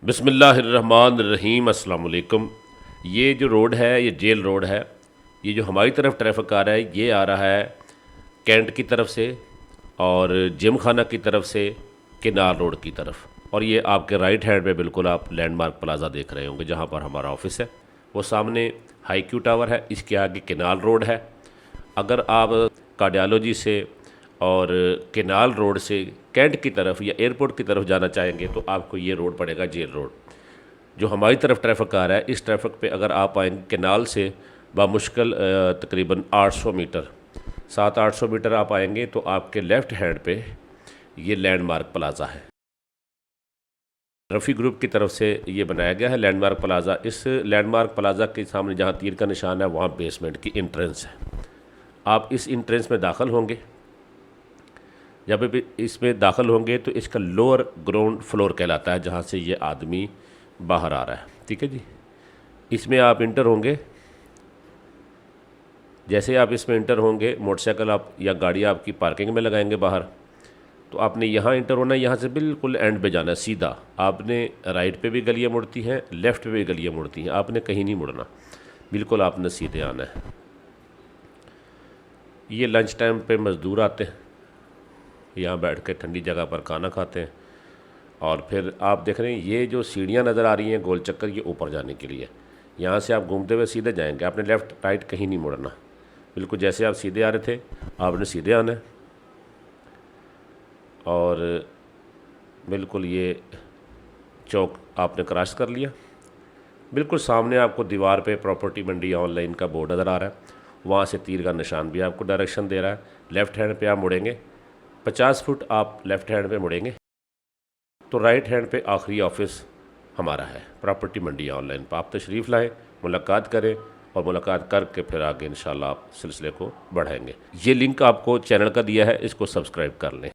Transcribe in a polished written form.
बिस्मिल्लाहिर्रहमानिर्रहीम। अस्सलाम वालेकुम। ये जो रोड है ये जेल रोड है। ये जो हमारी तरफ ट्रैफिक आ रहा है ये आ रहा है कैंट की तरफ से और जिम खाना की तरफ से केनाल रोड की तरफ। और ये आपके राइट हैंड पे बिल्कुल आप लैंडमार्क प्लाज़ा देख रहे होंगे जहाँ पर हमारा ऑफिस है। वो सामने हाई क्यू टावर है, इसके आगे केनाल रोड है। अगर आप कार्डियोलॉजी से और केनाल रोड से कैंट की तरफ या एयरपोर्ट की तरफ जाना चाहेंगे तो आपको ये रोड पड़ेगा जेल रोड। जो हमारी तरफ ट्रैफिक आ रहा है इस ट्रैफिक पे अगर आप आएंगे केनाल से बामुश्किल तकरीबन 800 मीटर 700-800 मीटर आप आएंगे तो आपके लेफ़्ट हैंड पे ये लैंडमार्क प्लाज़ा है। रफ़ी ग्रुप की तरफ से ये बनाया गया है लैंडमार्क प्लाज़ा। इस लैंडमार्क प्लाज़ा के सामने जहाँ तीर का निशान है वहाँ बेसमेंट की इंट्रेंस है। आप इस इंट्रेंस में दाखिल होंगे, जब भी इसमें दाखिल होंगे तो इसका लोअर ग्राउंड फ्लोर कहलाता है जहाँ से ये आदमी बाहर आ रहा है। ठीक है जी। इसमें आप इंटर होंगे, जैसे आप इसमें इंटर होंगे मोटरसाइकिल आप या गाड़ी आपकी पार्किंग में लगाएंगे बाहर, तो आपने यहाँ इंटर होना है। यहाँ से बिल्कुल एंड पे जाना है सीधा। आपने राइट पे भी गलियाँ मुड़ती हैं, लेफ़्ट पे भी गलियाँ मुड़ती हैं, आपने कहीं नहीं मुड़ना, बिल्कुल आपने सीधे आना है। ये लंच टाइम पे मज़दूर आते हैं, यहाँ बैठ के ठंडी जगह पर खाना खाते हैं। और फिर आप देख रहे हैं ये जो सीढ़ियाँ नज़र आ रही हैं गोल चक्कर, ये ऊपर जाने के लिए। यहाँ से आप घूमते हुए सीधे जाएंगे, आपने लेफ़्ट राइट कहीं नहीं मुड़ना, बिल्कुल जैसे आप सीधे आ रहे थे आपने सीधे आना है। और बिल्कुल ये चौक आपने क्रॉस कर लिया। बिल्कुल सामने आपको दीवार पे प्रॉपर्टी मंडी ऑनलाइन का बोर्ड नज़र आ रहा है, वहाँ से तीर का निशान भी आपको डायरेक्शन दे रहा है। लेफ़्ट हैंड पे आप मुड़ेंगे, 50 फुट आप लेफ़्ट हैंड पे मुड़ेंगे तो राइट हैंड पे आखिरी ऑफिस हमारा है प्रॉपर्टी मंडी ऑनलाइन पर। आप तशरीफ़ लाएँ, मुलाकात करें और मुलाकात करके फिर आगे इंशाल्लाह आप सिलसिले को बढ़ाएंगे। ये लिंक आपको चैनल का दिया है, इसको सब्सक्राइब कर लें।